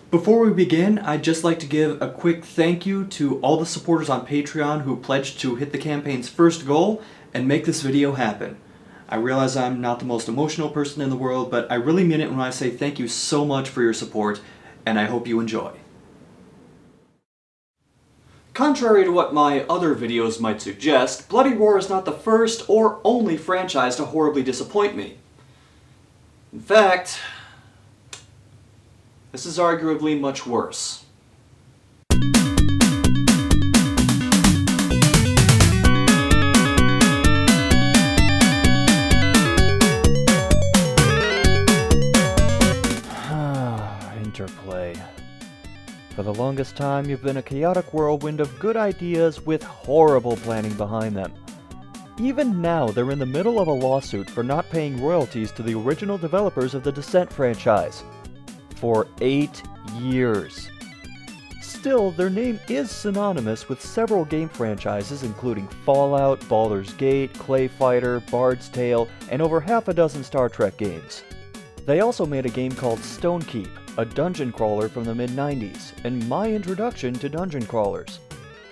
Before we begin, I'd just like to give a quick thank you to all the supporters on Patreon who pledged to hit the campaign's first goal and make this video happen. I realize I'm not the most emotional person in the world, but I really mean it when I say thank you so much for your support, and I hope you enjoy. Contrary to what my other videos might suggest, Bloody Roar is not the first or only franchise to horribly disappoint me. In fact, this is arguably much worse. Interplay. For the longest time, you've been a chaotic whirlwind of good ideas with horrible planning behind them. Even now, they're in the middle of a lawsuit for not paying royalties to the original developers of the Descent franchise. For 8 years. Still, their name is synonymous with several game franchises including Fallout, Baldur's Gate, Clay Fighter, Bard's Tale, and over half a dozen Star Trek games. They also made a game called Stonekeep, a dungeon crawler from the mid-90s, and my introduction to dungeon crawlers.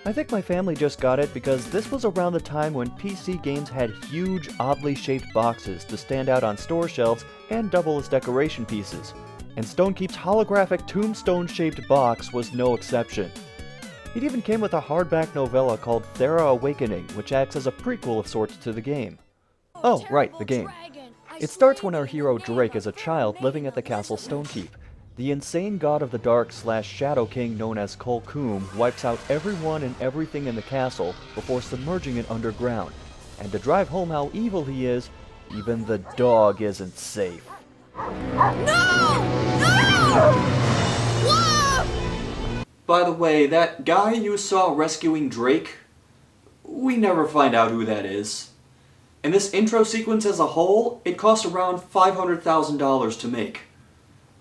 I think my family just got it because this was around the time when PC games had huge, oddly shaped boxes to stand out on store shelves and double as decoration pieces. And Stonekeep's holographic tombstone-shaped box was no exception. It even came with a hardback novella called Thera Awakening, which acts as a prequel of sorts to the game. Oh, right, the game. It starts when our hero Drake is a child living at the castle Stonekeep. The insane god of the dark / shadow king known as Colcoom wipes out everyone and everything in the castle before submerging it underground. And to drive home how evil he is, even the dog isn't safe. No! Whoa! By the way, that guy you saw rescuing Drake, we never find out who that is. And this intro sequence as a whole, it cost around $500,000 to make.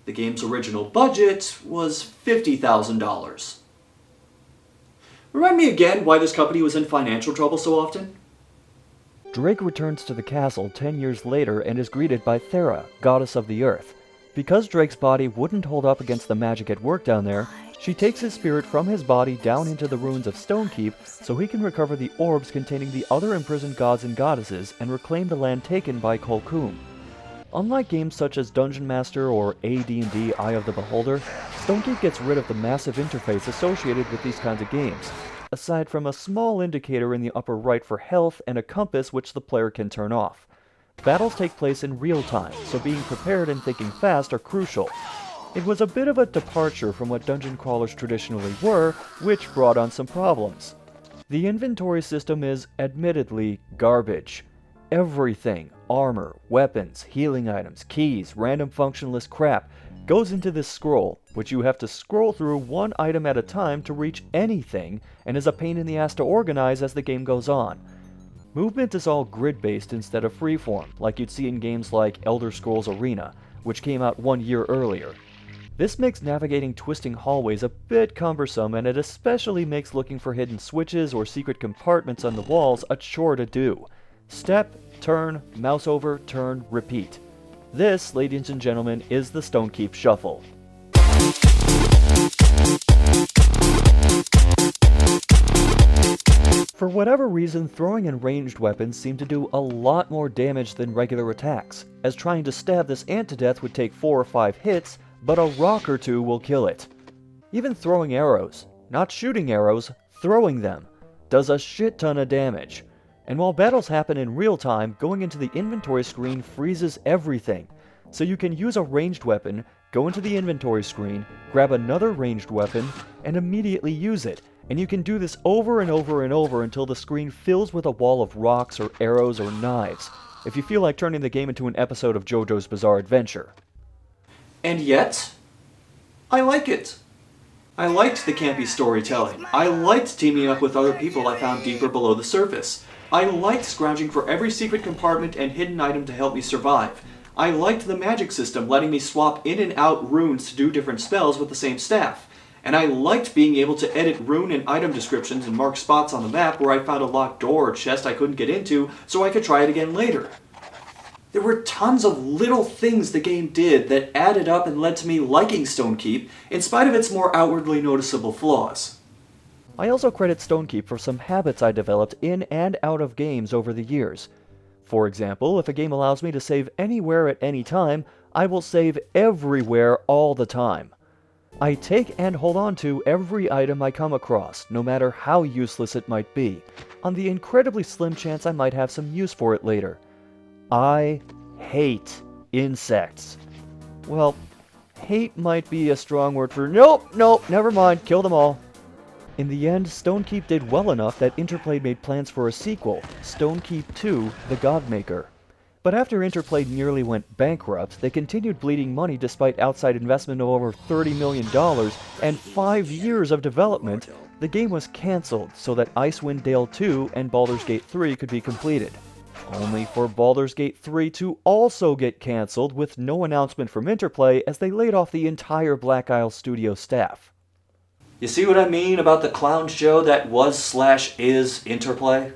The game's original budget was $50,000. Remind me again why this company was in financial trouble so often? Drake returns to the castle 10 years later and is greeted by Thera, goddess of the earth. Because Drake's body wouldn't hold up against the magic at work down there, she takes his spirit from his body down into the ruins of Stonekeep so he can recover the orbs containing the other imprisoned gods and goddesses and reclaim the land taken by Colcoom. Unlike games such as Dungeon Master or AD&D Eye of the Beholder, Stonekeep gets rid of the massive interface associated with these kinds of games, aside from a small indicator in the upper right for health and a compass which the player can turn off. Battles take place in real time, so being prepared and thinking fast are crucial. It was a bit of a departure from what dungeon crawlers traditionally were, which brought on some problems. The inventory system is admittedly garbage. Everything, armor, weapons, healing items, keys, random functionless crap, goes into this scroll, which you have to scroll through one item at a time to reach anything, and is a pain in the ass to organize as the game goes on. Movement is all grid-based instead of freeform, like you'd see in games like Elder Scrolls Arena, which came out 1 year earlier. This makes navigating twisting hallways a bit cumbersome, and it especially makes looking for hidden switches or secret compartments on the walls a chore to do. Step, turn, mouse over, turn, repeat. This, ladies and gentlemen, is the Stonekeep Shuffle. For whatever reason, throwing in ranged weapons seem to do a lot more damage than regular attacks, as trying to stab this ant to death would take 4 or 5 hits, but a rock or 2 will kill it. Even throwing arrows, not shooting arrows, throwing them, does a shit ton of damage. And while battles happen in real time, going into the inventory screen freezes everything. So you can use a ranged weapon, go into the inventory screen, grab another ranged weapon, and immediately use it. And you can do this over and over and over until the screen fills with a wall of rocks or arrows or knives, if you feel like turning the game into an episode of JoJo's Bizarre Adventure. And yet, I like it. I liked the campy storytelling. I liked teaming up with other people I found deeper below the surface. I liked scrounging for every secret compartment and hidden item to help me survive. I liked the magic system, letting me swap in and out runes to do different spells with the same staff. And I liked being able to edit rune and item descriptions and mark spots on the map where I found a locked door or chest I couldn't get into so I could try it again later. There were tons of little things the game did that added up and led to me liking Stonekeep, in spite of its more outwardly noticeable flaws. I also credit Stonekeep for some habits I developed in and out of games over the years. For example, if a game allows me to save anywhere at any time, I will save everywhere all the time. I take and hold on to every item I come across, no matter how useless it might be, on the incredibly slim chance I might have some use for it later. I hate insects. Well, hate might be a strong word for nope, never mind, kill them all. In the end, Stonekeep did well enough that Interplay made plans for a sequel, Stonekeep 2: The Godmaker. But after Interplay nearly went bankrupt, they continued bleeding money despite outside investment of over $30 million and 5 years of development. The game was cancelled so that Icewind Dale 2 and Baldur's Gate 3 could be completed. Only for Baldur's Gate 3 to also get cancelled with no announcement from Interplay as they laid off the entire Black Isle studio staff. You see what I mean about the clown show that was/is Interplay?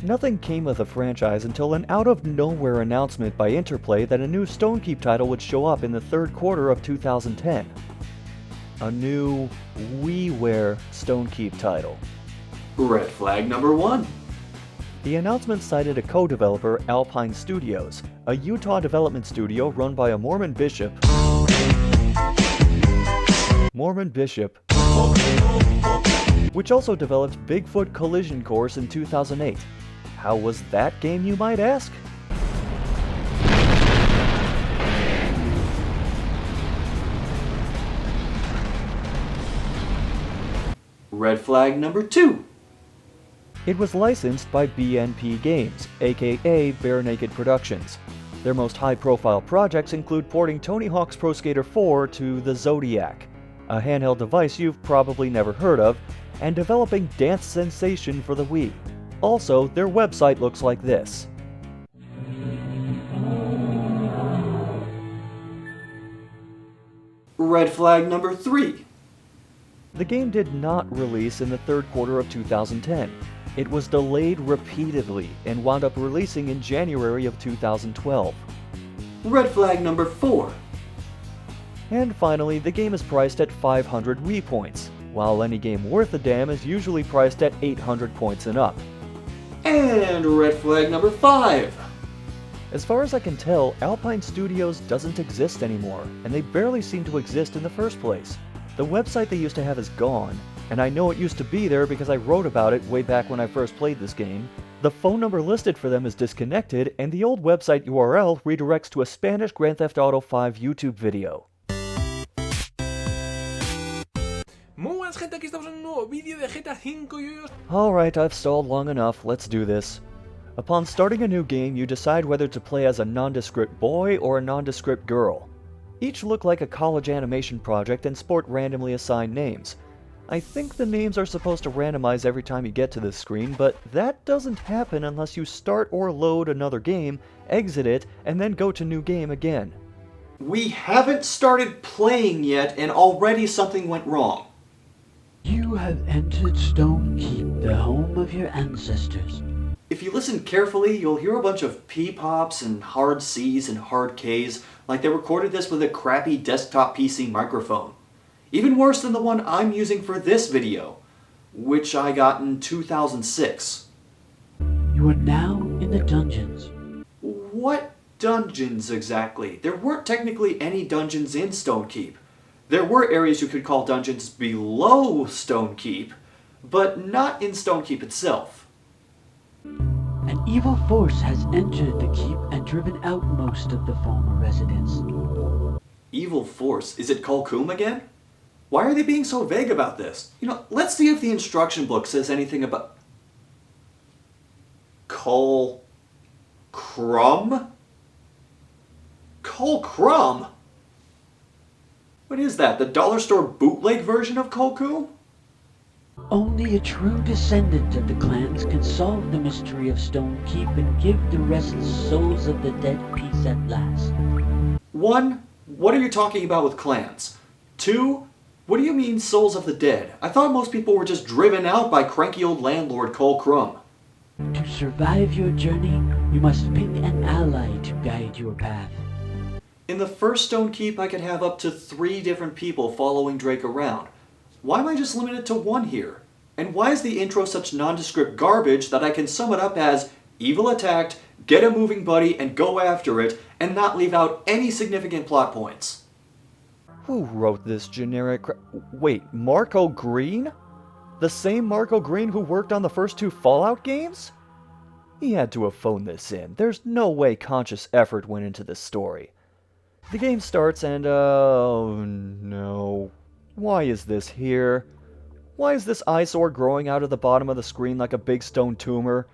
Nothing came of the franchise until an out-of-nowhere announcement by Interplay that a new Stonekeep title would show up in the third quarter of 2010. A new WiiWare Stonekeep title. Red flag number 1. The announcement cited a co-developer, Alpine Studios, a Utah development studio run by a Mormon bishop, which also developed Bigfoot Collision Course in 2008. How was that game, you might ask? Red flag number 2. It was licensed by BNP Games, aka Bare Naked Productions. Their most high-profile projects include porting Tony Hawk's Pro Skater 4 to the Zodiac, a handheld device you've probably never heard of, and developing Dance Sensation for the Wii. Also, their website looks like this. Red flag number 3. The game did not release in the third quarter of 2010. It was delayed repeatedly and wound up releasing in January of 2012. Red flag number 4. And finally, the game is priced at 500 Wii points, while any game worth a damn is usually priced at 800 points and up. And red flag number 5. As far as I can tell, Alpine Studios doesn't exist anymore, and they barely seem to exist in the first place. The website they used to have is gone, and I know it used to be there because I wrote about it way back when I first played this game. The phone number listed for them is disconnected, and the old website URL redirects to a Spanish Grand Theft Auto 5 YouTube video. Muy buenas gente, aquí estamos en un nuevo vídeo de GTA 5 y hoy os... Alright, I've stalled long enough, let's do this. Upon starting a new game, you decide whether to play as a nondescript boy or a nondescript girl. Each look like a college animation project and sport randomly assigned names. I think the names are supposed to randomize every time you get to this screen, but that doesn't happen unless you start or load another game, exit it, and then go to new game again. We haven't started playing yet and already something went wrong. You have entered Stonekeep, the home of your ancestors. If you listen carefully, you'll hear a bunch of P-pops and hard Cs and hard Ks, like they recorded this with a crappy desktop PC microphone. Even worse than the one I'm using for this video, which I got in 2006. You are now in the dungeons. What dungeons exactly? There weren't technically any dungeons in Stonekeep. There were areas you could call dungeons below Stonekeep, but not in Stonekeep itself. An evil force has entered the keep and driven out most of the former residents. Evil force? Is it Colcoom again? Why are they being so vague about this? You know, let's see if the instruction book says anything about... Colcrum? Colcrum? What is that, the dollar store bootleg version of Colcoom? Only a true descendant of the clans can solve the mystery of Stonekeep and give the restless souls of the dead peace at last. 1. What are you talking about with clans? 2. What do you mean souls of the dead? I thought most people were just driven out by cranky old landlord Colcrum. To survive your journey, You must pick an ally to guide your path. In the first Stonekeep, I could have up to 3 different people following Drake around. Why am I just limited to 1 here? And why is the intro such nondescript garbage that I can sum it up as evil attacked, get a moving buddy, and go after it, and not leave out any significant plot points? Who wrote this generic Wait, Marco Green? The same Marco Green who worked on the first 2 Fallout games? He had to have phoned this in. There's no way conscious effort went into this story. The game starts and, oh no. Why is this here? Why is this eyesore growing out of the bottom of the screen like a big stone tumor?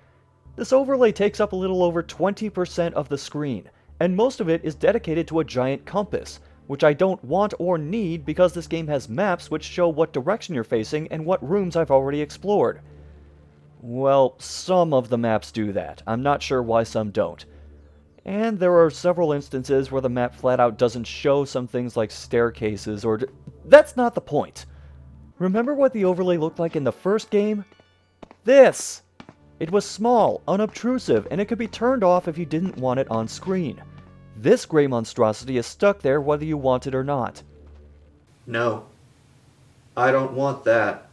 This overlay takes up a little over 20% of the screen, and most of it is dedicated to a giant compass, which I don't want or need because this game has maps which show what direction you're facing and what rooms I've already explored. Well, some of the maps do that. I'm not sure why some don't. And there are several instances where the map flat out doesn't show some things like staircases or... That's not the point! Remember what the overlay looked like in the first game? This! It was small, unobtrusive, and it could be turned off if you didn't want it on screen. This gray monstrosity is stuck there whether you want it or not. No. I don't want that.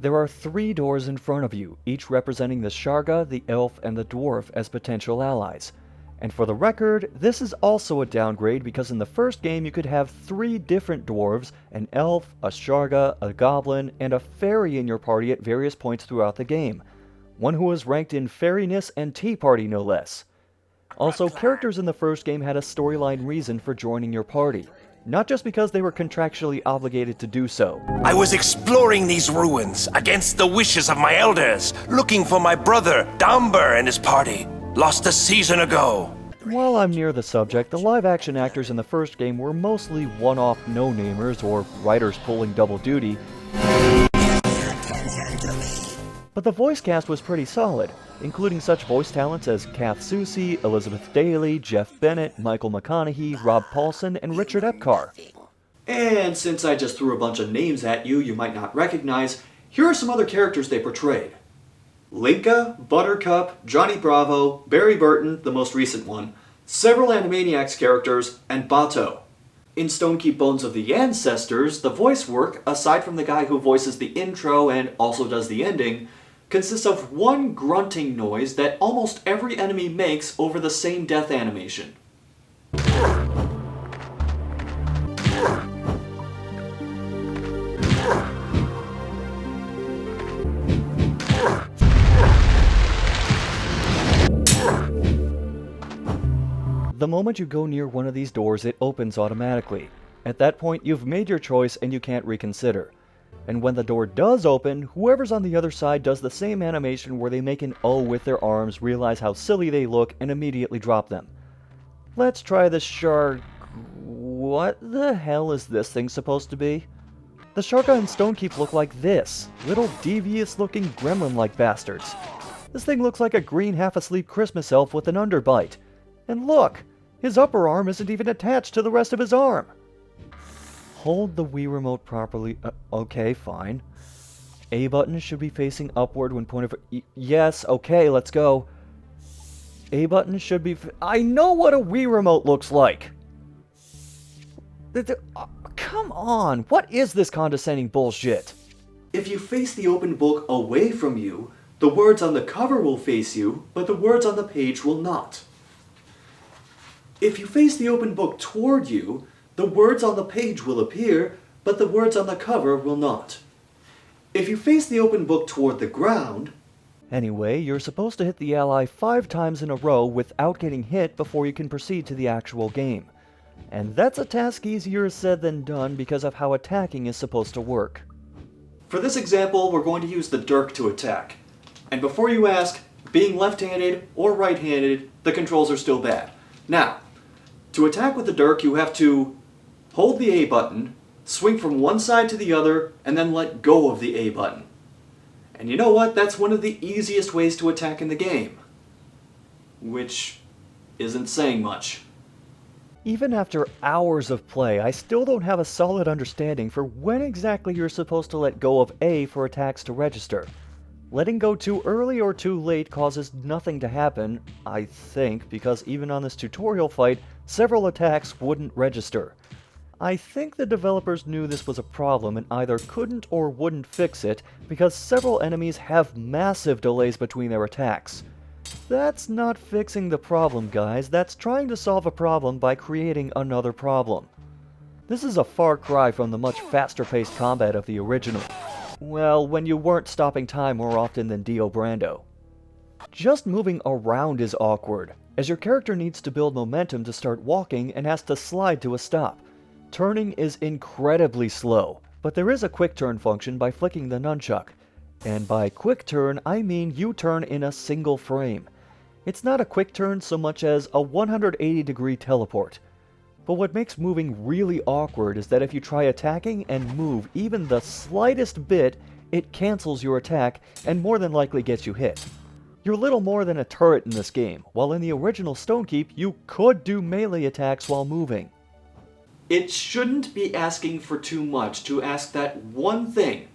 There are 3 doors in front of you, each representing the Sharga, the Elf, and the Dwarf as potential allies. And for the record, this is also a downgrade because in the first game you could have 3 different dwarves, an elf, a Sharga, a goblin, and a fairy in your party at various points throughout the game. One who was ranked in fairiness and tea party no less. Also, characters in the first game had a storyline reason for joining your party, not just because they were contractually obligated to do so. I was exploring these ruins against the wishes of my elders, looking for my brother, Damber, and his party. Lost a season ago. While I'm near the subject, the live-action actors in the first game were mostly one-off no-namers or writers pulling double duty, but the voice cast was pretty solid, including such voice talents as Kath Soucie, Elizabeth Daly, Jeff Bennett, Michael McConaughey, Rob Paulson, and Richard Epcar. And since I just threw a bunch of names at you you might not recognize, here are some other characters they portrayed. Linka, Buttercup, Johnny Bravo, Barry Burton, the most recent one, several Animaniacs characters, and Bato. In Stonekeep Bones of the Ancestors, the voice work, aside from the guy who voices the intro and also does the ending, consists of one grunting noise that almost every enemy makes over the same death animation. The moment you go near one of these doors, it opens automatically. At that point, you've made your choice and you can't reconsider. And when the door does open, whoever's on the other side does the same animation where they make an O with their arms, realize how silly they look, and immediately drop them. Let's try the shark... What the hell is this thing supposed to be? The Sharga and Stonekeep look like this. Little devious-looking gremlin-like bastards. This thing looks like a green half-asleep Christmas elf with an underbite. And look! His upper arm isn't even attached to the rest of his arm! Hold the Wii remote properly. Okay, fine. A button should be facing upward when pointed. Yes, okay, let's go. A button should be. I know what a Wii remote looks like! Come on! What is this condescending bullshit? If you face the open book away from you, the words on the cover will face you, but the words on the page will not. If you face the open book toward you, the words on the page will appear, but the words on the cover will not. If you face the open book toward the ground... Anyway, you're supposed to hit the ally 5 times in a row without getting hit before you can proceed to the actual game. And that's a task easier said than done because of how attacking is supposed to work. For this example, we're going to use the dirk to attack. And before you ask, being left-handed or right-handed, the controls are still bad. Now, to attack with the dirk, you have to hold the A button, swing from one side to the other, and then let go of the A button. And you know what? That's one of the easiest ways to attack in the game. Which isn't saying much. Even after hours of play, I still don't have a solid understanding for when exactly you're supposed to let go of A for attacks to register. Letting go too early or too late causes nothing to happen, I think, because even on this tutorial fight, several attacks wouldn't register. I think the developers knew this was a problem and either couldn't or wouldn't fix it, because several enemies have massive delays between their attacks. That's not fixing the problem, guys. That's trying to solve a problem by creating another problem. This is a far cry from the much faster-paced combat of the original. Well, when you weren't stopping time more often than Dio Brando. Just moving around is awkward, as your character needs to build momentum to start walking and has to slide to a stop. Turning is incredibly slow, but there is a quick turn function by flicking the nunchuck. And by quick turn, I mean you turn in a single frame. It's not a quick turn so much as a 180-degree teleport. But what makes moving really awkward is that if you try attacking and move even the slightest bit, it cancels your attack and more than likely gets you hit. You're little more than a turret in this game, while in the original Stonekeep you could do melee attacks while moving. It shouldn't be asking for too much to ask that one thing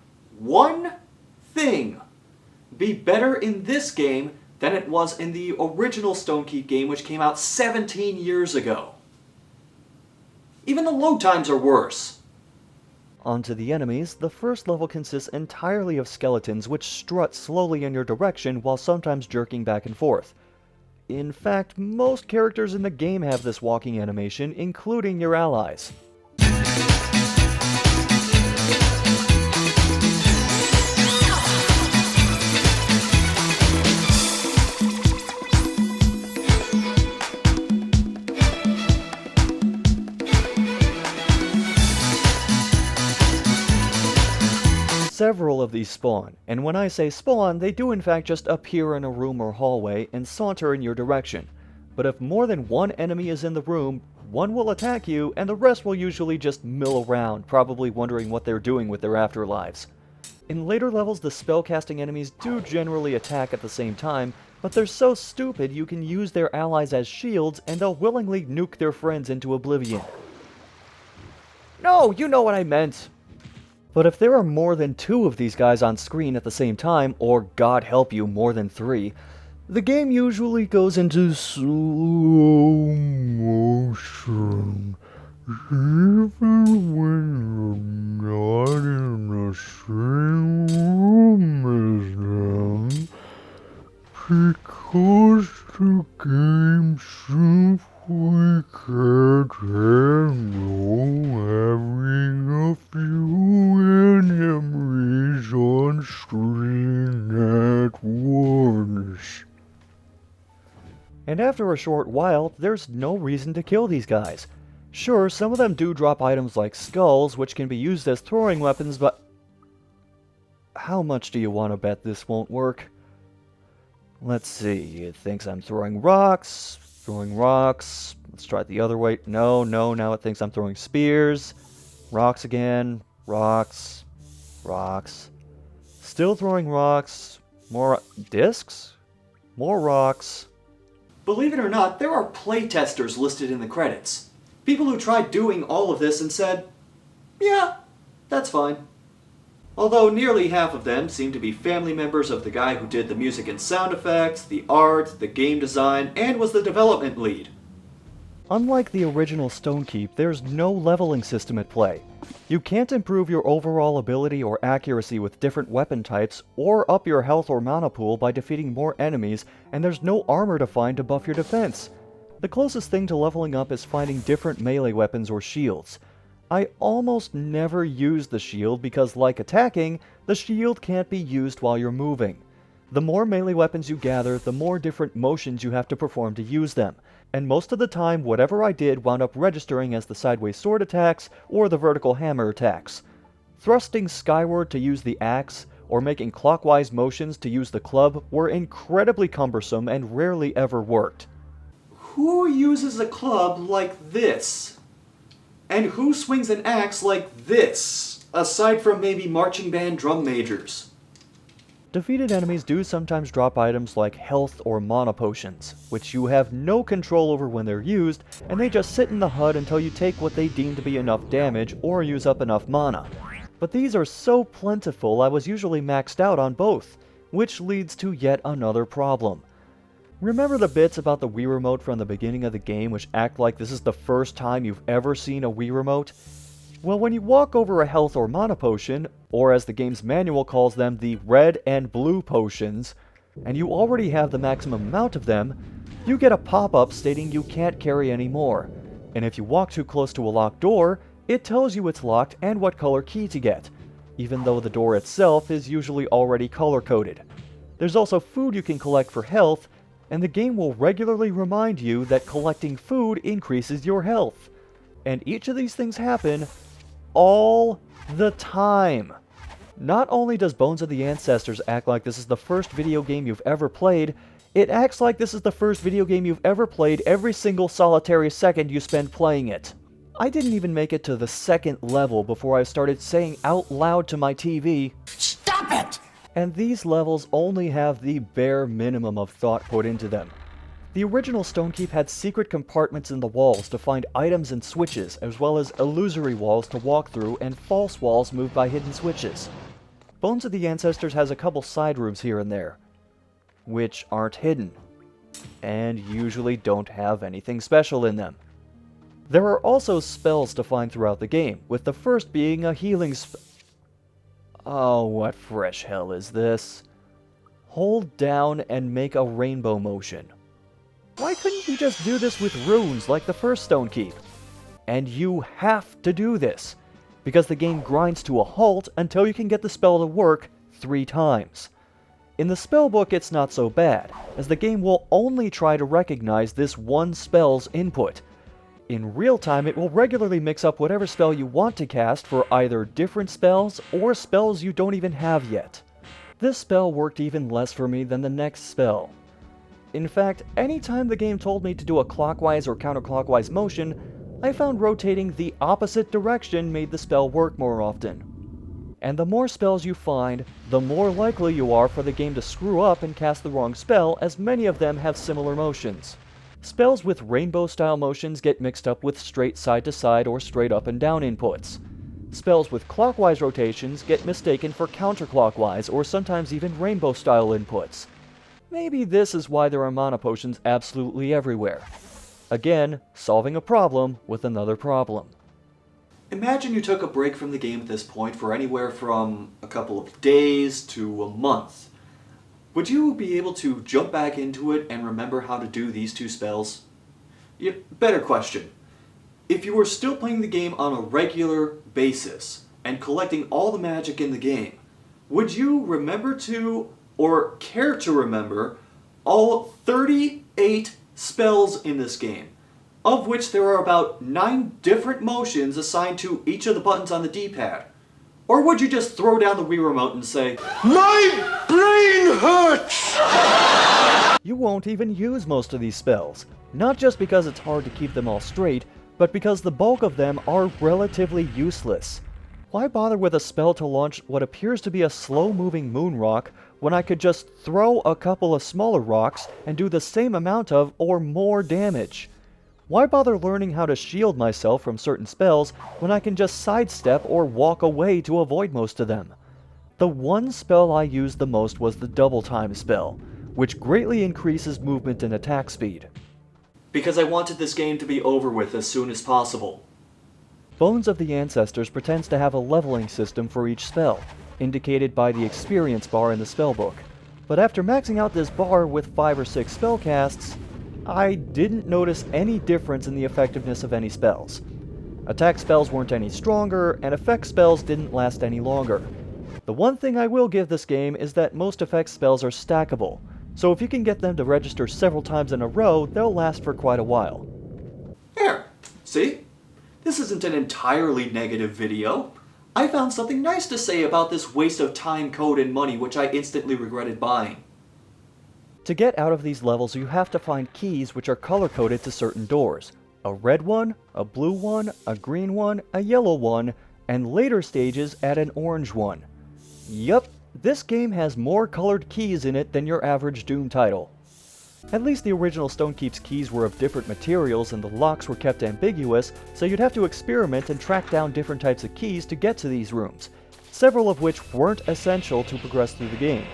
be better in this game than it was in the original Stonekeep game, which came out 17 years ago. Even the load times are worse. Onto the enemies, the first level consists entirely of skeletons which strut slowly in your direction while sometimes jerking back and forth. In fact, most characters in the game have this walking animation, including your allies. Several of these spawn, and when I say spawn, they do in fact just appear in a room or hallway and saunter in your direction. But if more than one enemy is in the room, one will attack you, and the rest will usually just mill around, probably wondering what they're doing with their afterlives. In later levels, the spellcasting enemies do generally attack at the same time, but they're so stupid you can use their allies as shields, and they'll willingly nuke their friends into oblivion. No, you know what I meant! But if there are more than 2 of these guys on screen at the same time, or God help you, more than 3, the game usually goes into slow motion, even when you're not in the same room as them, because the game simply can't handle having a few enemies on screen at once. And after a short while, there's no reason to kill these guys. Sure, some of them do drop items like skulls, which can be used as throwing weapons, but how much do you want to bet this won't work? Let's see, it thinks I'm throwing rocks. Let's try it the other way. No, now it thinks I'm throwing spears. Rocks again. Rocks. Still throwing rocks. More discs? More rocks. Believe it or not, there are playtesters listed in the credits. People who tried doing all of this and said, yeah, that's fine. Although nearly half of them seem to be family members of the guy who did the music and sound effects, the art, the game design, and was the development lead. Unlike the original Stonekeep, there's no leveling system at play. You can't improve your overall ability or accuracy with different weapon types, or up your health or mana pool by defeating more enemies, and there's no armor to find to buff your defense. The closest thing to leveling up is finding different melee weapons or shields. I almost never use the shield because, like attacking, the shield can't be used while you're moving. The more melee weapons you gather, the more different motions you have to perform to use them, and most of the time whatever I did wound up registering as the sideways sword attacks or the vertical hammer attacks. Thrusting skyward to use the axe, or making clockwise motions to use the club were incredibly cumbersome and rarely ever worked. Who uses a club like this? And who swings an axe like this, aside from maybe marching band drum majors? Defeated enemies do sometimes drop items like health or mana potions, which you have no control over when they're used, and they just sit in the HUD until you take what they deem to be enough damage or use up enough mana. But these are so plentiful I was usually maxed out on both. which leads to yet another problem. Remember the bits about the Wii Remote from the beginning of the game which act like this is the first time you've ever seen a Wii Remote? Well, when you walk over a health or mana potion, or as the game's manual calls them, the red and blue potions, and you already have the maximum amount of them, you get a pop-up stating you can't carry any more. And if you walk too close to a locked door, it tells you it's locked and what color key to get, even though the door itself is usually already color-coded. There's also food you can collect for health, and the game will regularly remind you that collecting food increases your health. And each of these things happen all the time. Not only does Bones of the Ancestors act like this is the first video game you've ever played, it acts like this is the first video game you've ever played every single solitary second you spend playing it. I didn't even make it to the second level before I started saying out loud to my TV, "Stop it!" And these levels only have the bare minimum of thought put into them. The original Stonekeep had secret compartments in the walls to find items and switches, as well as illusory walls to walk through and false walls moved by hidden switches. Bones of the Ancestors has a couple side rooms here and there, which aren't hidden, and usually don't have anything special in them. There are also spells to find throughout the game, with the first being a healing Oh, what fresh hell is this? Hold down and make a rainbow motion. Why couldn't you just do this with runes like the first Stonekeep? And you have to do this, because the game grinds to a halt until you can get the spell to work 3 times. In the spellbook it's not so bad, as the game will only try to recognize this one spell's input. In real time, it will regularly mix up whatever spell you want to cast for either different spells or spells you don't even have yet. This spell worked even less for me than the next spell. In fact, anytime the game told me to do a clockwise or counterclockwise motion, I found rotating the opposite direction made the spell work more often. And the more spells you find, the more likely you are for the game to screw up and cast the wrong spell, as many of them have similar motions. Spells with rainbow-style motions get mixed up with straight side-to-side or straight up-and-down inputs. Spells with clockwise rotations get mistaken for counterclockwise or sometimes even rainbow-style inputs. Maybe this is why there are mana potions absolutely everywhere. Again, solving a problem with another problem. Imagine you took a break from the game at this point for anywhere from a couple of days to a month. Would you be able to jump back into it and remember how to do these 2 spells? Better question. If you were still playing the game on a regular basis and collecting all the magic in the game, would you remember to, or care to remember, all 38 spells in this game, of which there are about 9 different motions assigned to each of the buttons on the D-pad? Or would you just throw down the Wii Remote and say, "My brain hurts!" You won't even use most of these spells, not just because it's hard to keep them all straight, but because the bulk of them are relatively useless. Why bother with a spell to launch what appears to be a slow-moving moon rock when I could just throw a couple of smaller rocks and do the same amount of or more damage? Why bother learning how to shield myself from certain spells when I can just sidestep or walk away to avoid most of them? The one spell I used the most was the double time spell, which greatly increases movement and attack speed. Because I wanted this game to be over with as soon as possible. Bones of the Ancestors pretends to have a leveling system for each spell, indicated by the experience bar in the spellbook. But after maxing out this bar with 5 or 6 spell casts, I didn't notice any difference in the effectiveness of any spells. Attack spells weren't any stronger, and effect spells didn't last any longer. The one thing I will give this game is that most effect spells are stackable, so if you can get them to register several times in a row, they'll last for quite a while. There, see? This isn't an entirely negative video. I found something nice to say about this waste of time, code, and money which I instantly regretted buying. To get out of these levels, you have to find keys which are color-coded to certain doors. A red one, a blue one, a green one, a yellow one, and later stages add an orange one. Yup, this game has more colored keys in it than your average Doom title. At least the original Stonekeep's keys were of different materials and the locks were kept ambiguous, so you'd have to experiment and track down different types of keys to get to these rooms, several of which weren't essential to progress through the game.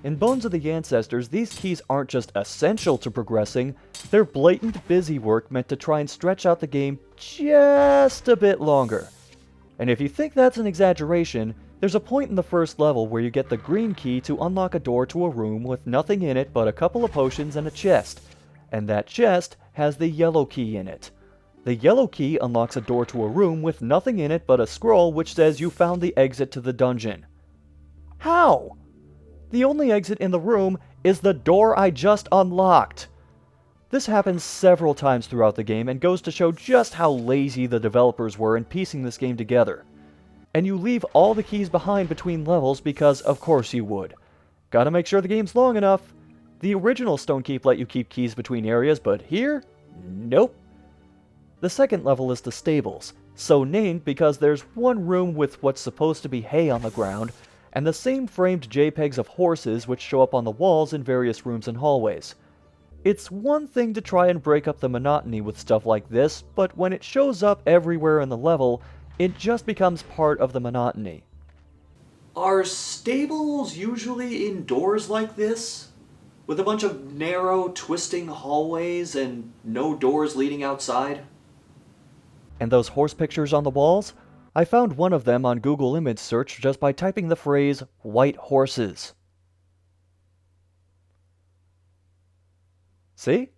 In Bones of the Ancestors, these keys aren't just essential to progressing, they're blatant busy work meant to try and stretch out the game just a bit longer. And if you think that's an exaggeration, there's a point in the first level where you get the green key to unlock a door to a room with nothing in it but a couple of potions and a chest. And that chest has the yellow key in it. The yellow key unlocks a door to a room with nothing in it but a scroll which says you found the exit to the dungeon. How? The only exit in the room is the door I just unlocked. This happens several times throughout the game and goes to show just how lazy the developers were in piecing this game together. And you leave all the keys behind between levels because of course you would. Gotta make sure the game's long enough. The original Stonekeep let you keep keys between areas, but here, nope. The second level is the stables, so named because there's one room with what's supposed to be hay on the ground, and the same framed JPEGs of horses which show up on the walls in various rooms and hallways. It's one thing to try and break up the monotony with stuff like this, but when it shows up everywhere in the level, it just becomes part of the monotony. Are stables usually indoors like this? With a bunch of narrow, twisting hallways and no doors leading outside? And those horse pictures on the walls? I found one of them on Google Image Search just by typing the phrase, white horses. See?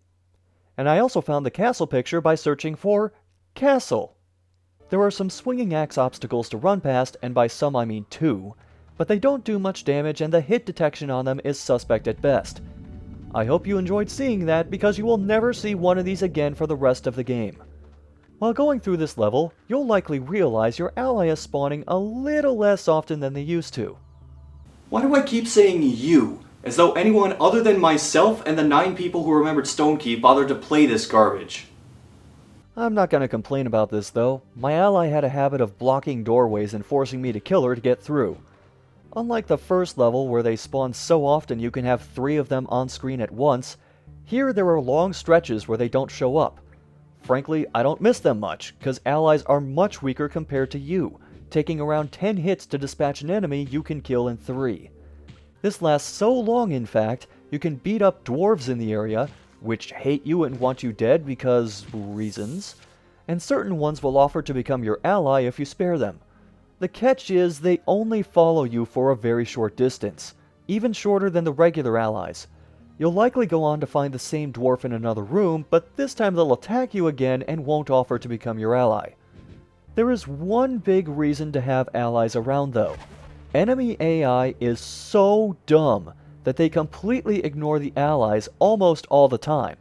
And I also found the castle picture by searching for castle. There are some swinging axe obstacles to run past, and by some I mean 2, but they don't do much damage and the hit detection on them is suspect at best. I hope you enjoyed seeing that because you will never see one of these again for the rest of the game. While going through this level, you'll likely realize your ally is spawning a little less often than they used to. Why do I keep saying you? As though anyone other than myself and the 9 people who remembered Stonekeep bothered to play this garbage. I'm not going to complain about this though. My ally had a habit of blocking doorways and forcing me to kill her to get through. Unlike the first level where they spawn so often you can have 3 of them on screen at once, here there are long stretches where they don't show up. Frankly, I don't miss them much, cause allies are much weaker compared to you, taking around 10 hits to dispatch an enemy you can kill in 3. This lasts so long in fact, you can beat up dwarves in the area, which hate you and want you dead because reasons, and certain ones will offer to become your ally if you spare them. The catch is they only follow you for a very short distance, even shorter than the regular allies. You'll likely go on to find the same dwarf in another room, but this time they'll attack you again and won't offer to become your ally. There is one big reason to have allies around though. Enemy AI is so dumb that they completely ignore the allies almost all the time.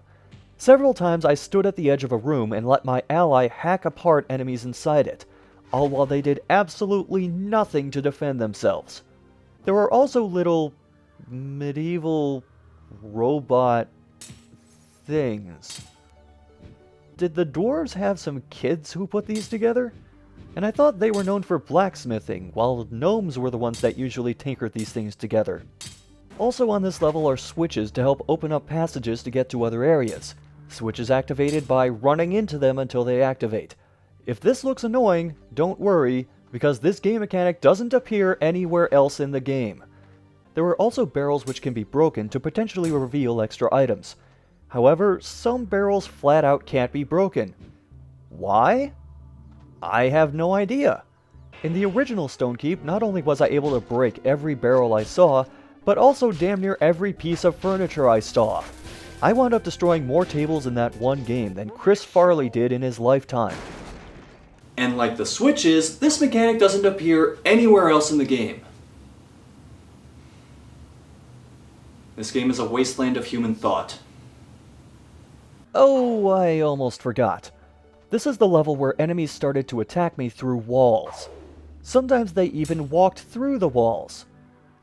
Several times I stood at the edge of a room and let my ally hack apart enemies inside it, all while they did absolutely nothing to defend themselves. There are also little medieval robot things. Did the dwarves have some kids who put these together? And I thought they were known for blacksmithing, while gnomes were the ones that usually tinkered these things together. Also on this level are switches to help open up passages to get to other areas. Switches activated by running into them until they activate. If this looks annoying, don't worry, because this game mechanic doesn't appear anywhere else in the game. There are also barrels which can be broken to potentially reveal extra items. However, some barrels flat out can't be broken. Why? I have no idea. In the original Stonekeep, not only was I able to break every barrel I saw, but also damn near every piece of furniture I saw. I wound up destroying more tables in that one game than Chris Farley did in his lifetime. And like the switches, this mechanic doesn't appear anywhere else in the game. This game is a wasteland of human thought. Oh, I almost forgot. This is the level where enemies started to attack me through walls. Sometimes they even walked through the walls.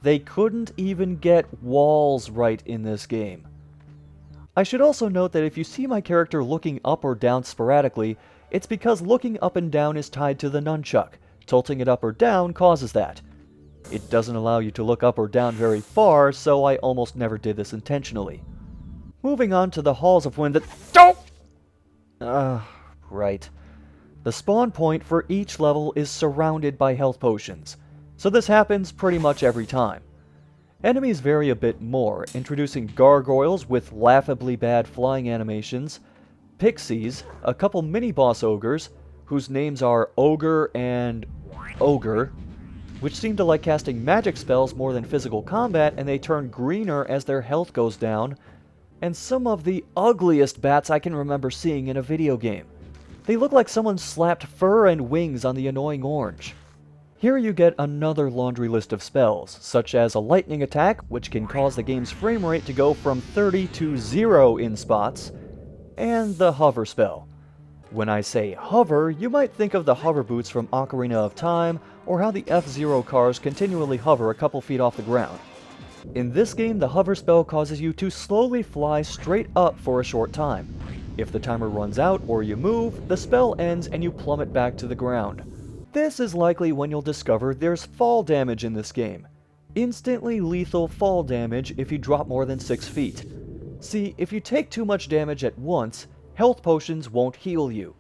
They couldn't even get walls right in this game. I should also note that if you see my character looking up or down sporadically, it's because looking up and down is tied to the nunchuck. Tilting it up or down causes that. It doesn't allow you to look up or down very far, so I almost never did this intentionally. Moving on to the halls of wind that— right. The spawn point for each level is surrounded by health potions, so this happens pretty much every time. Enemies vary a bit more, introducing gargoyles with laughably bad flying animations, pixies, a couple mini-boss ogres, whose names are Ogre and Ogre, which seem to like casting magic spells more than physical combat, and they turn greener as their health goes down, and some of the ugliest bats I can remember seeing in a video game. They look like someone slapped fur and wings on the annoying orange. Here you get another laundry list of spells, such as a lightning attack, which can cause the game's frame rate to go from 30 to 0 in spots, and the hover spell. When I say hover, you might think of the hover boots from Ocarina of Time, or how the F-Zero cars continually hover a couple feet off the ground. In this game, the hover spell causes you to slowly fly straight up for a short time. If the timer runs out or you move, the spell ends and you plummet back to the ground. This is likely when you'll discover there's fall damage in this game. Instantly lethal fall damage if you drop more than 6 feet. See, if you take too much damage at once, health potions won't heal you.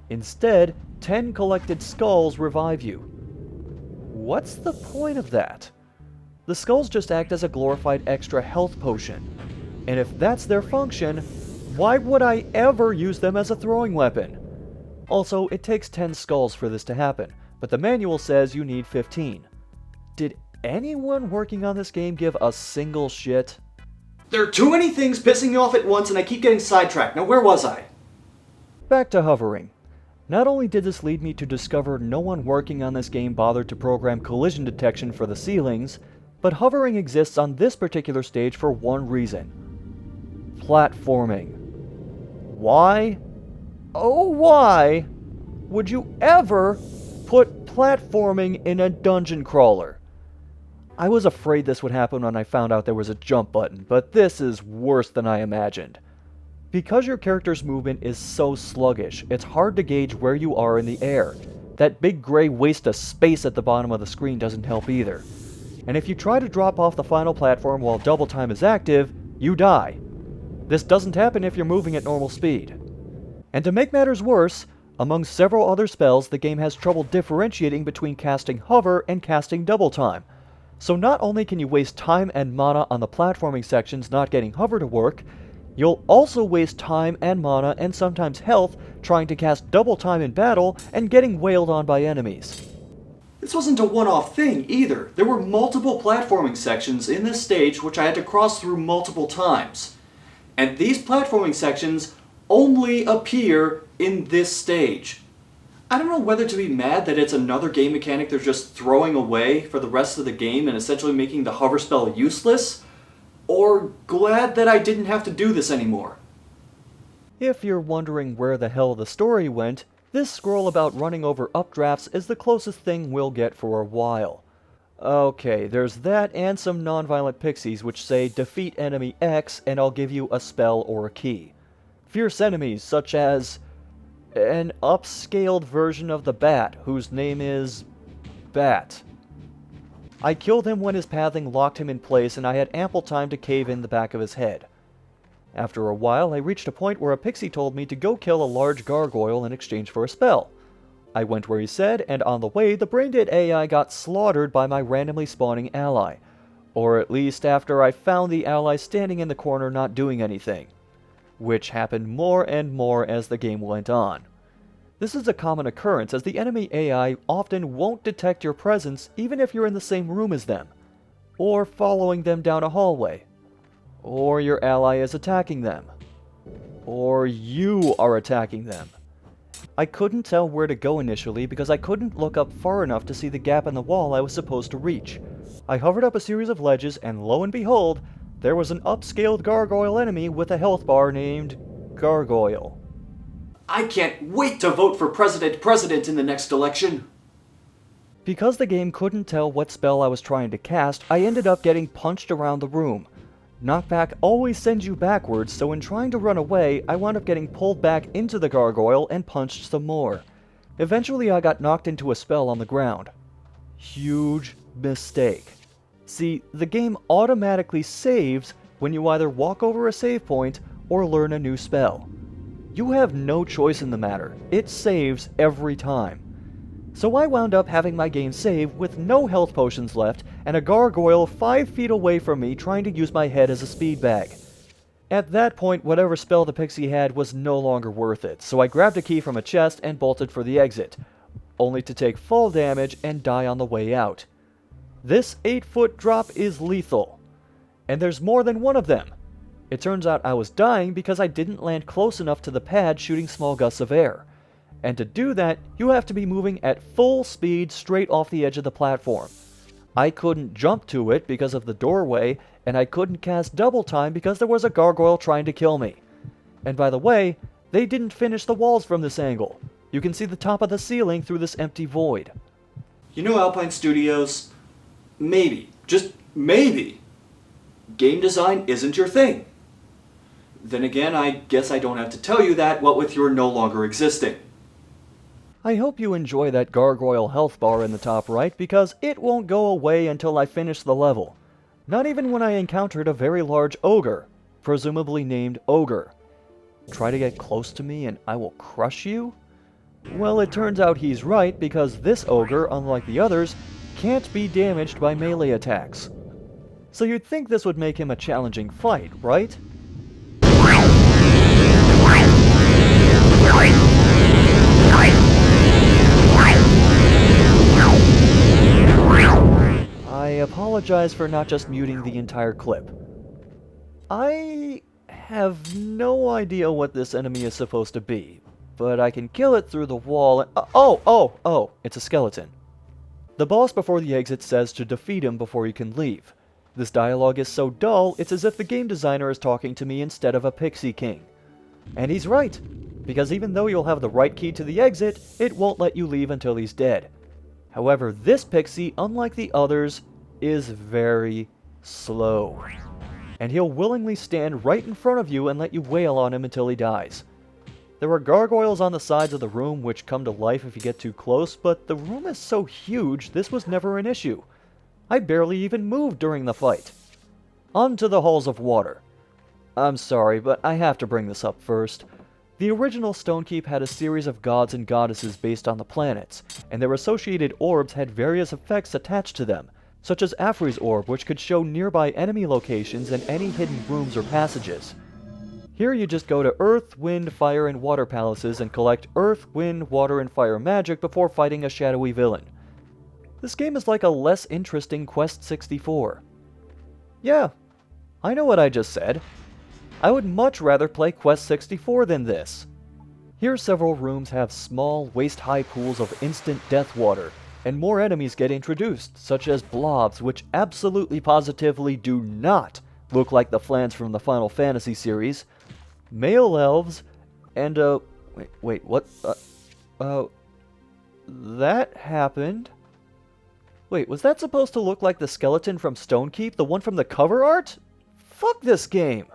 Instead, 10 collected skulls revive you. What's the point of that? The skulls just act as a glorified extra health potion. And if that's their function, why would I ever use them as a throwing weapon? Also, it takes 10 skulls for this to happen, but the manual says you need 15. Did anyone working on this game give a single shit? There are too many things pissing me off at once and I keep getting sidetracked. Now where was I? Back to hovering. Not only did this lead me to discover no one working on this game bothered to program collision detection for the ceilings, but hovering exists on this particular stage for one reason. Platforming. Why? Oh, why would you ever put platforming in a dungeon crawler? I was afraid this would happen when I found out there was a jump button, but this is worse than I imagined. Because your character's movement is so sluggish, it's hard to gauge where you are in the air. That big gray waste of space at the bottom of the screen doesn't help either. And if you try to drop off the final platform while double time is active, you die. This doesn't happen if you're moving at normal speed. And to make matters worse, among several other spells, the game has trouble differentiating between casting hover and casting double time. So not only can you waste time and mana on the platforming sections not getting hover to work, you'll also waste time and mana and sometimes health trying to cast double time in battle and getting wailed on by enemies. This wasn't a one-off thing either. There were multiple platforming sections in this stage which I had to cross through multiple times. And these platforming sections only appear in this stage. I don't know whether to be mad that it's another game mechanic they're just throwing away for the rest of the game and essentially making the hover spell useless, or glad that I didn't have to do this anymore. If you're wondering where the hell the story went, this scroll about running over updrafts is the closest thing we'll get for a while. Okay, there's that and some non-violent pixies which say defeat enemy X and I'll give you a spell or a key. Fierce enemies such as an upscaled version of the Bat whose name is Bat. I killed him when his pathing locked him in place and I had ample time to cave in the back of his head. After a while, I reached a point where a pixie told me to go kill a large gargoyle in exchange for a spell. I went where he said, and on the way, the brain-dead AI got slaughtered by my randomly spawning ally. Or at least after I found the ally standing in the corner not doing anything. Which happened more and more as the game went on. This is a common occurrence as the enemy AI often won't detect your presence even if you're in the same room as them, or following them down a hallway, or your ally is attacking them, or you are attacking them. I couldn't tell where to go initially because I couldn't look up far enough to see the gap in the wall I was supposed to reach. I hovered up a series of ledges and lo and behold, there was an upscaled gargoyle enemy with a health bar named Gargoyle. I can't wait to vote for President in the next election. Because the game couldn't tell what spell I was trying to cast, I ended up getting punched around the room. Knockback always sends you backwards, so in trying to run away, I wound up getting pulled back into the gargoyle and punched some more. Eventually I got knocked into a spell on the ground. Huge mistake. See, the game automatically saves when you either walk over a save point or learn a new spell. You have no choice in the matter. It saves every time. So I wound up having my game save with no health potions left and a gargoyle 5 feet away from me trying to use my head as a speed bag. At that point, whatever spell the pixie had was no longer worth it, so I grabbed a key from a chest and bolted for the exit, only to take fall damage and die on the way out. This 8-foot drop is lethal, and there's more than one of them. It turns out I was dying because I didn't land close enough to the pad shooting small gusts of air. And to do that, you have to be moving at full speed straight off the edge of the platform. I couldn't jump to it because of the doorway, and I couldn't cast double time because there was a gargoyle trying to kill me. And by the way, they didn't finish the walls from this angle. You can see the top of the ceiling through this empty void. You know, Alpine Studios, maybe, just maybe, game design isn't your thing. Then again, I guess I don't have to tell you that, what with your no longer existing. I hope you enjoy that gargoyle health bar in the top right because it won't go away until I finish the level. Not even when I encountered a very large ogre, presumably named Ogre. Try to get close to me and I will crush you? Well, it turns out he's right because this ogre, unlike the others, can't be damaged by melee attacks. So you'd think this would make him a challenging fight, right? I apologize for not just muting the entire clip. I have no idea what this enemy is supposed to be, but I can kill it through the wall and... Oh, it's a skeleton. The boss before the exit says to defeat him before you can leave. This dialogue is so dull, it's as if the game designer is talking to me instead of a pixie king. And he's right, because even though you'll have the right key to the exit, it won't let you leave until he's dead. However, this pixie, unlike the others, is very slow. And he'll willingly stand right in front of you and let you wail on him until he dies. There are gargoyles on the sides of the room which come to life if you get too close, but the room is so huge this was never an issue. I barely even moved during the fight. On to the halls of water. I'm sorry, but I have to bring this up first. The original Stonekeep had a series of gods and goddesses based on the planets, and their associated orbs had various effects attached to them, such as Afri's orb, which could show nearby enemy locations and any hidden rooms or passages. Here you just go to Earth, Wind, Fire, and Water palaces and collect Earth, Wind, Water, and Fire magic before fighting a shadowy villain. This game is like a less interesting Quest 64. Yeah, I know what I just said. I would much rather play Quest 64 than this. Here several rooms have small, waist-high pools of instant death water, and more enemies get introduced, such as blobs, which absolutely positively do not look like the Flans from the Final Fantasy series, male elves, and that happened? Wait, was that supposed to look like the skeleton from Stonekeep, the one from the cover art? Fuck this game!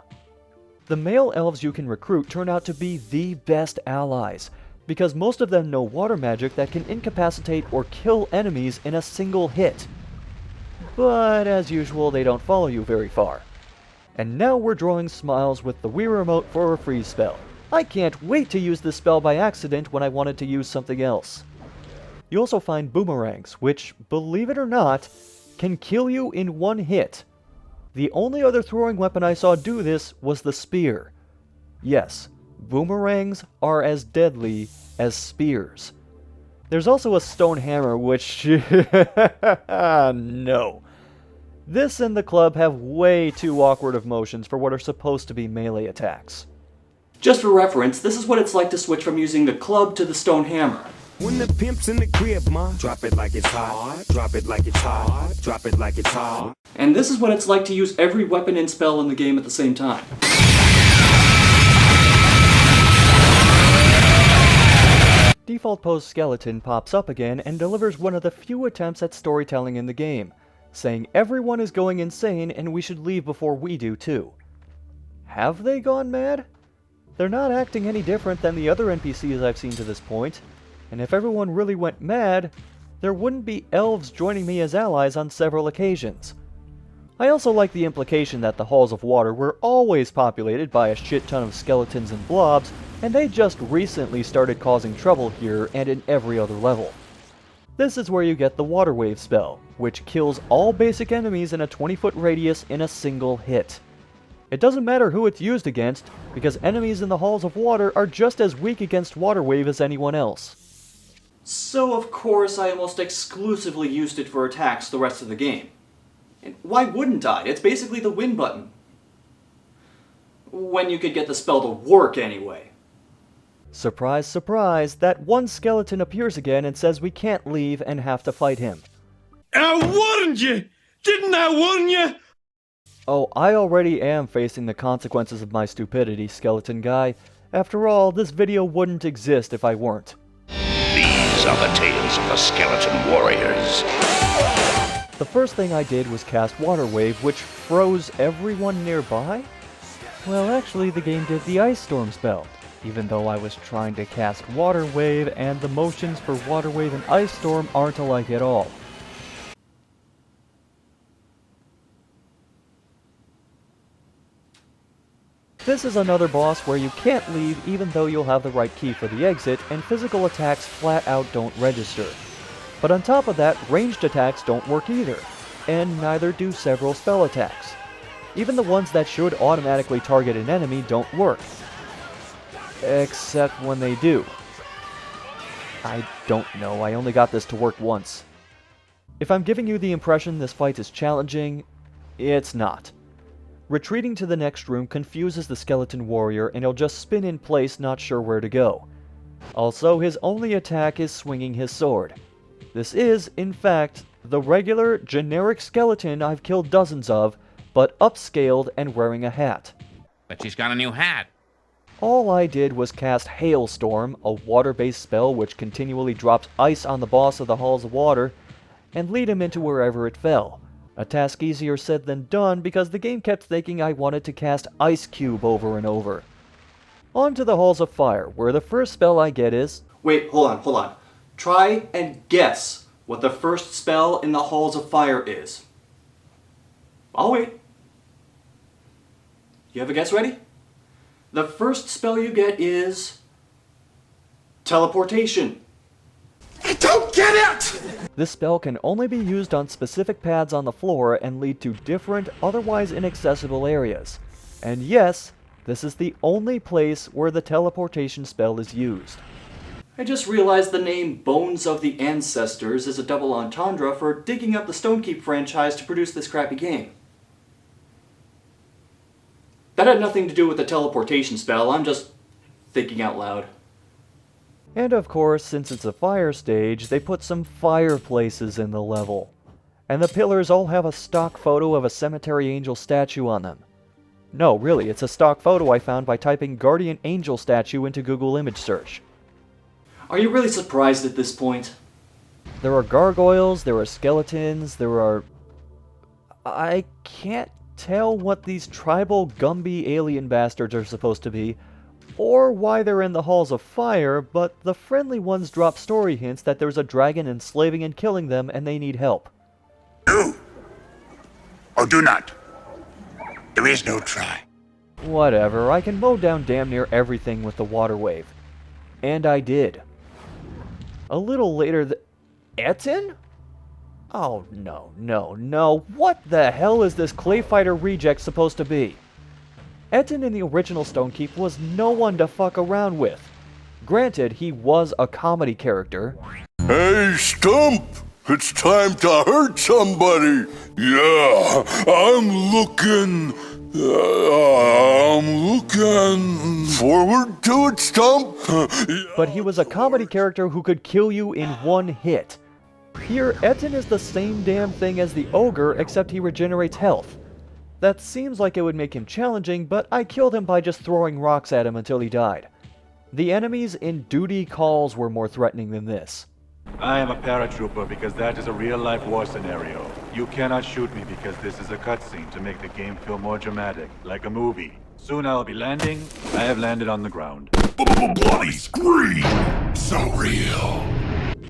The male elves you can recruit turn out to be the best allies, because most of them know water magic that can incapacitate or kill enemies in a single hit. But as usual, they don't follow you very far. And now we're drawing smiles with the Wii remote for a freeze spell. I can't wait to use this spell by accident when I wanted to use something else. You also find boomerangs, which, believe it or not, can kill you in one hit. The only other throwing weapon I saw do this was the spear. Yes, boomerangs are as deadly as spears. There's also a stone hammer, which... no. This and the club have way too awkward of motions for what are supposed to be melee attacks. Just for reference, this is what it's like to switch from using the club to the stone hammer. When the pimp's in the crib, ma, drop it like it's hot, drop it like it's hot, drop it like it's hot. And this is what it's like to use every weapon and spell in the game at the same time. Default Pose Skeleton pops up again and delivers one of the few attempts at storytelling in the game, saying everyone is going insane and we should leave before we do too. Have they gone mad? They're not acting any different than the other NPCs I've seen to this point, and if everyone really went mad, there wouldn't be elves joining me as allies on several occasions. I also like the implication that the halls of water were always populated by a shit ton of skeletons and blobs, and they just recently started causing trouble here and in every other level. This is where you get the Water Wave spell, which kills all basic enemies in a 20-foot radius in a single hit. It doesn't matter who it's used against, because enemies in the Halls of Water are just as weak against Water Wave as anyone else. So of course I almost exclusively used it for attacks the rest of the game. And why wouldn't I? It's basically the win button. When you could get the spell to work anyway. Surprise, surprise, that one skeleton appears again and says we can't leave and have to fight him. I warned you! Didn't I warn you? Oh, I already am facing the consequences of my stupidity, skeleton guy. After all, this video wouldn't exist if I weren't. These are the tales of the skeleton warriors. The first thing I did was cast Water Wave, which froze everyone nearby? Well, actually, the game did the Ice Storm spell, even though I was trying to cast Water Wave, and the motions for Water Wave and Ice Storm aren't alike at all. This is another boss where you can't leave even though you'll have the right key for the exit, and physical attacks flat out don't register. But on top of that, ranged attacks don't work either, and neither do several spell attacks. Even the ones that should automatically target an enemy don't work. Except when they do. I don't know, I only got this to work once. If I'm giving you the impression this fight is challenging, it's not. Retreating to the next room confuses the skeleton warrior and he'll just spin in place not sure where to go. Also, his only attack is swinging his sword. This is, in fact, the regular, generic skeleton I've killed dozens of, but upscaled and wearing a hat. But she's got a new hat. All I did was cast Hailstorm, a water-based spell which continually drops ice on the boss of the Halls of Water, and lead him into wherever it fell. A task easier said than done because the game kept thinking I wanted to cast Ice Cube over and over. On to the Halls of Fire, where the first spell I get is... Wait, hold on. Try and guess what the first spell in the Halls of Fire is. I'll wait. You have a guess ready? The first spell you get is... teleportation. I don't get it! This spell can only be used on specific pads on the floor and lead to different, otherwise inaccessible areas. And yes, this is the only place where the teleportation spell is used. I just realized the name Bones of the Ancestors is a double entendre for digging up the Stonekeep franchise to produce this crappy game. That had nothing to do with the teleportation spell, I'm just thinking out loud. And of course, since it's a fire stage, they put some fireplaces in the level. And the pillars all have a stock photo of a cemetery angel statue on them. No, really, it's a stock photo I found by typing Guardian Angel statue into Google image search. Are you really surprised at this point? There are gargoyles, there are skeletons, there are... I can't tell what these tribal Gumby alien bastards are supposed to be, or why they're in the Halls of Fire, but the friendly ones drop story hints that there's a dragon enslaving and killing them and they need help. Do or do not. There is no try. Whatever, I can mow down damn near everything with the Water Wave. And I did. A little later Etten? Oh no, what the hell is this Clay Fighter reject supposed to be? Etten in the original Stonekeep was no one to fuck around with. Granted, he was a comedy character. Hey, Stump! It's time to hurt somebody! Yeah, I'm looking forward to it, Stump! But he was a comedy character who could kill you in one hit. Here, Etten is the same damn thing as the ogre, except he regenerates health. That seems like it would make him challenging, but I killed him by just throwing rocks at him until he died. The enemies in Duty Calls were more threatening than this. I am a paratrooper because that is a real-life war scenario. You cannot shoot me because this is a cutscene to make the game feel more dramatic, like a movie. Soon I'll be landing. I have landed on the ground. Bloody scream! So real!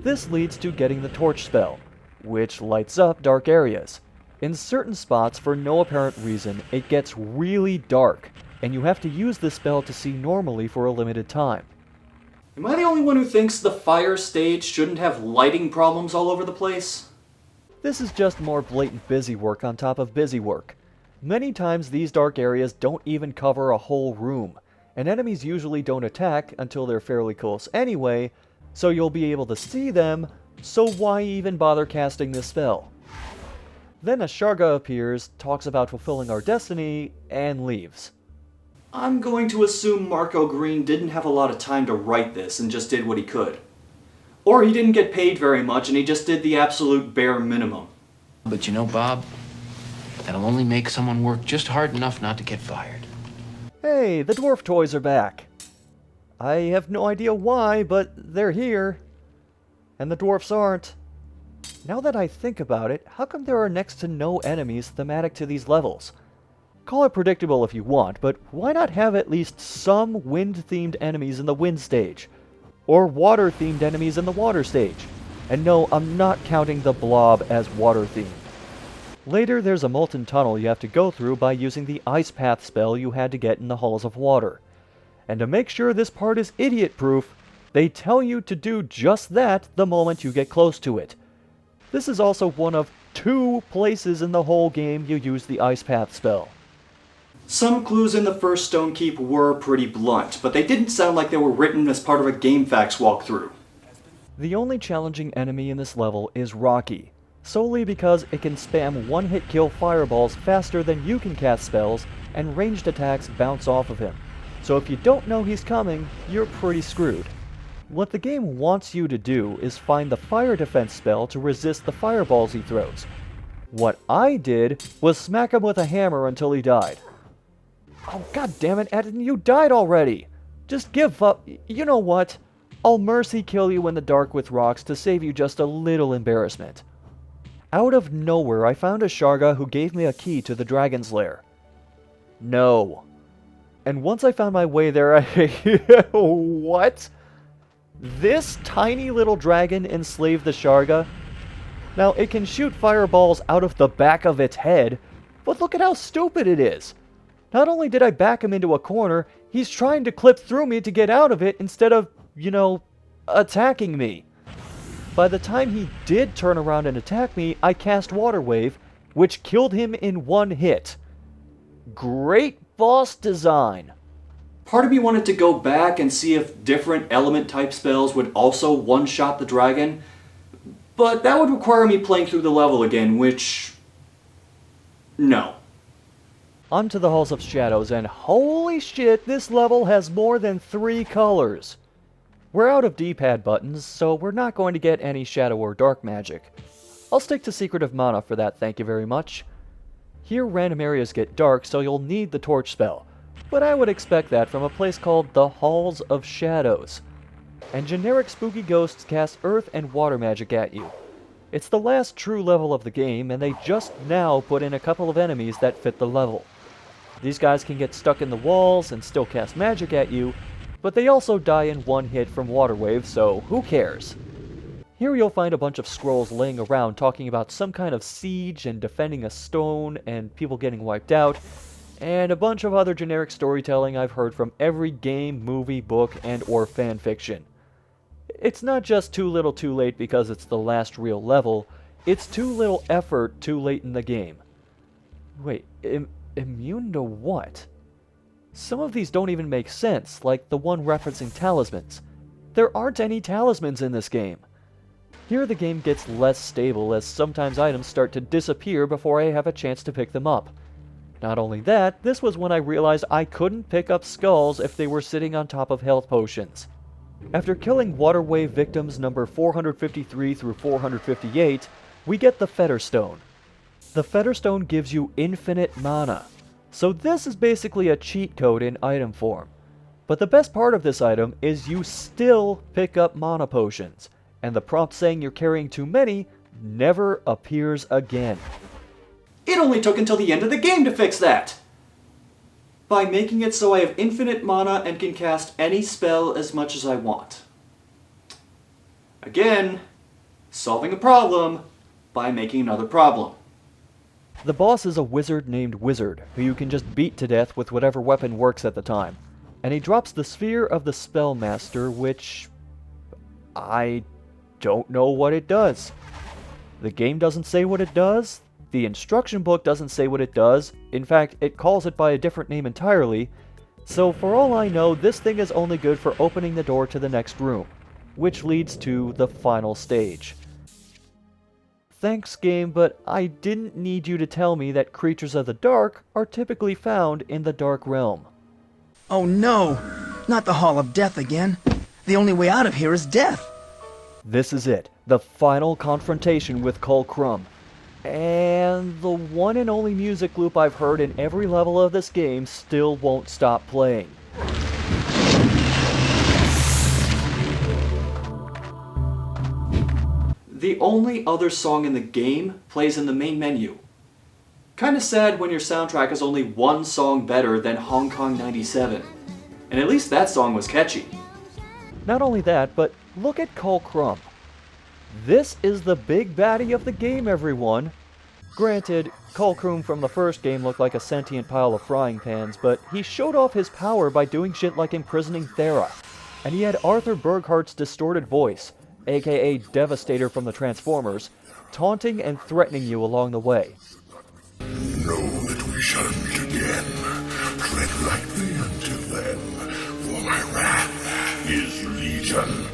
This leads to getting the torch spell, which lights up dark areas. In certain spots, for no apparent reason, it gets really dark, and you have to use this spell to see normally for a limited time. Am I the only one who thinks the fire stage shouldn't have lighting problems all over the place? This is just more blatant busy work on top of busy work. Many times these dark areas don't even cover a whole room, and enemies usually don't attack until they're fairly close anyway, so you'll be able to see them, so why even bother casting this spell? Then a Sharga appears, talks about fulfilling our destiny, and leaves. I'm going to assume Marco Green didn't have a lot of time to write this and just did what he could. Or he didn't get paid very much and he just did the absolute bare minimum. But you know, Bob, that'll only make someone work just hard enough not to get fired. Hey, the dwarf toys are back. I have no idea why, but they're here. And the dwarfs aren't. Now that I think about it, how come there are next to no enemies thematic to these levels? Call it predictable if you want, but why not have at least some wind-themed enemies in the wind stage? Or water-themed enemies in the water stage? And no, I'm not counting the blob as water-themed. Later, there's a molten tunnel you have to go through by using the Ice Path spell you had to get in the Halls of Water. And to make sure this part is idiot-proof, they tell you to do just that the moment you get close to it. This is also one of 2 places in the whole game you use the Ice Path spell. Some clues in the first Stonekeep were pretty blunt, but they didn't sound like they were written as part of a GameFAQs walkthrough. The only challenging enemy in this level is Rocky, solely because it can spam one-hit kill fireballs faster than you can cast spells, and ranged attacks bounce off of him. So if you don't know he's coming, you're pretty screwed. What the game wants you to do is find the fire defense spell to resist the fireballs he throws. What I did was smack him with a hammer until he died. Oh, god damn it, Eden, you died already! Just give up. You know what? I'll mercy kill you in the dark with rocks to save you just a little embarrassment. Out of nowhere, I found a Sharga who gave me a key to the dragon's lair. No. And once I found my way there, I... What? This tiny little dragon enslaved the Sharga? Now, it can shoot fireballs out of the back of its head, but look at how stupid it is. Not only did I back him into a corner, he's trying to clip through me to get out of it instead of, you know, attacking me. By the time he did turn around and attack me, I cast Water Wave, which killed him in 1 hit. Great boss design. Part of me wanted to go back and see if different element-type spells would also one-shot the dragon, but that would require me playing through the level again, which... no. On to the Halls of Shadows, and holy shit, this level has more than 3 colors. We're out of D-pad buttons, so we're not going to get any shadow or dark magic. I'll stick to Secretive Mana for that, thank you very much. Here random areas get dark, so you'll need the torch spell, but I would expect that from a place called the Halls of Shadows. And generic spooky ghosts cast earth and water magic at you. It's the last true level of the game, and they just now put in a couple of enemies that fit the level. These guys can get stuck in the walls and still cast magic at you, but they also die in 1 hit from Water Wave, so who cares? Here you'll find a bunch of scrolls laying around talking about some kind of siege and defending a stone and people getting wiped out, and a bunch of other generic storytelling I've heard from every game, movie, book, and or fanfiction. It's not just too little too late because it's the last real level, it's too little effort too late in the game. Wait, immune to what? Some of these don't even make sense, like the one referencing talismans. There aren't any talismans in this game. Here the game gets less stable as sometimes items start to disappear before I have a chance to pick them up. Not only that, this was when I realized I couldn't pick up skulls if they were sitting on top of health potions. After killing Water Wave victims number 453 through 458, we get the Fetter Stone. The Fetter Stone gives you infinite mana, so this is basically a cheat code in item form. But the best part of this item is you still pick up mana potions, and the prompt saying you're carrying too many never appears again. It only took until the end of the game to fix that! By making it so I have infinite mana and can cast any spell as much as I want. Again, solving a problem by making another problem. The boss is a wizard named Wizard, who you can just beat to death with whatever weapon works at the time. and he drops the Sphere of the Spellmaster, which I don't know what it does. The game doesn't say what it does, the instruction book doesn't say what it does, in fact, it calls it by a different name entirely, so for all I know, this thing is only good for opening the door to the next room, which leads to the final stage. Thanks, game, but I didn't need you to tell me that creatures of the dark are typically found in the Dark Realm. Oh no! Not the Hall of Death again. The only way out of here is death. This is it, the final confrontation with Cull Crumb. And the one and only music loop I've heard in every level of this game still won't stop playing. The only other song in the game plays in the main menu. Kinda sad when your soundtrack is only one song better than Hong Kong 97. And at least that song was catchy. Not only that, but look at Cull Crumb. This is the big baddie of the game, everyone. Granted, Cull Crumb from the first game looked like a sentient pile of frying pans, but he showed off his power by doing shit like imprisoning Thera. And he had Arthur Burghart's distorted voice, aka Devastator from the Transformers, taunting and threatening you along the way. Know that we shall meet again. Tread lightly until then, for my wrath is legion.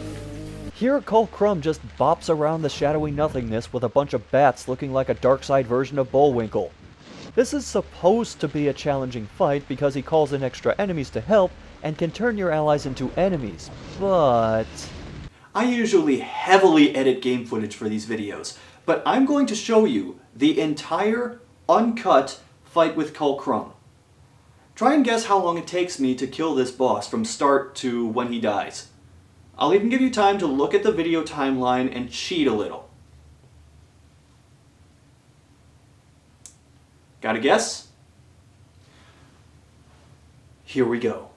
Here, Cull Crumb just bops around the shadowy nothingness with a bunch of bats looking like a dark-side version of Bullwinkle. This is supposed to be a challenging fight because he calls in extra enemies to help and can turn your allies into enemies, but... I usually heavily edit game footage for these videos, but I'm going to show you the entire, uncut fight with Cull Crumb. Try and guess how long it takes me to kill this boss from start to when he dies. I'll even give you time to look at the video timeline and cheat a little. Got a guess? Here we go.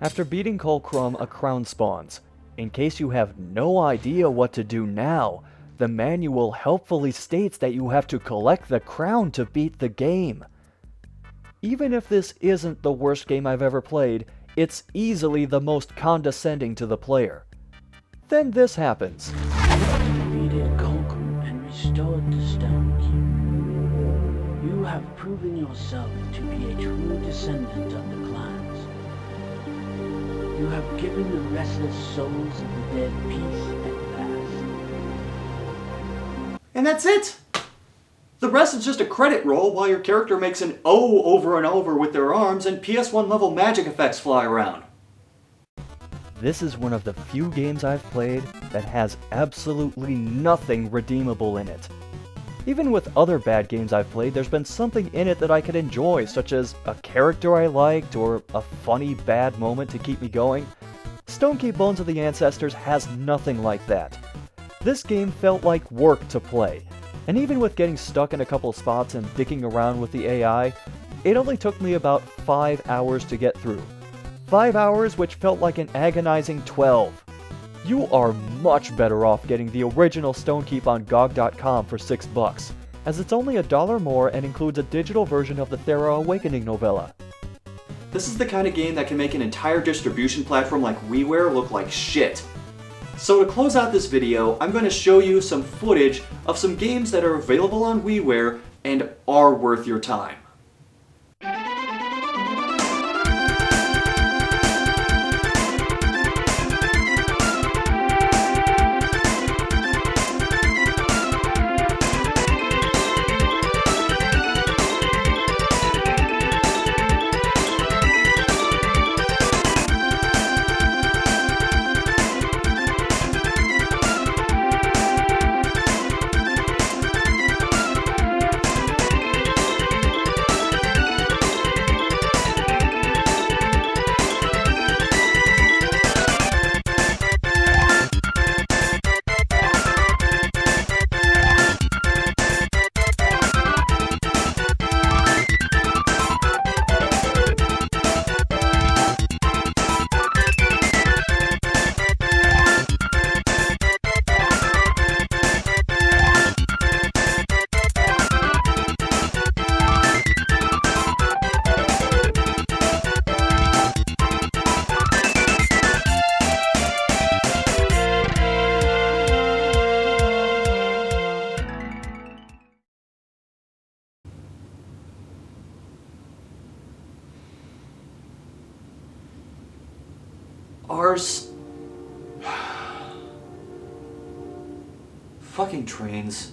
After beating Cull Crumb, a crown spawns. In case you have no idea what to do now, the manual helpfully states that you have to collect the crown to beat the game. Even if this isn't the worst game I've ever played, it's easily the most condescending to the player. Then this happens. Defeated Cull Crumb and restored the Stonekeep. You have proven yourself to be a true descendant of the clans. You have given the restless souls of the dead peace at last. And that's it! The rest is just a credit roll while your character makes an O over and over with their arms and PS1 level magic effects fly around. This is one of the few games I've played that has absolutely nothing redeemable in it. Even with other bad games I've played, there's been something in it that I could enjoy, such as a character I liked or a funny bad moment to keep me going. Stonekeep Bones of the Ancestors has nothing like that. This game felt like work to play, and even with getting stuck in a couple spots and dicking around with the AI, It only took me about 5 hours to get through. 5 hours which felt like an agonizing 12. You are much better off getting the original Stonekeep on GOG.com for $6, as it's only $1 more and includes a digital version of the Thera Awakening novella. This is the kind of game that can make an entire distribution platform like WiiWare look like shit. So to close out this video, I'm going to show you some footage of some games that are available on WiiWare and are worth your time. Fucking trains.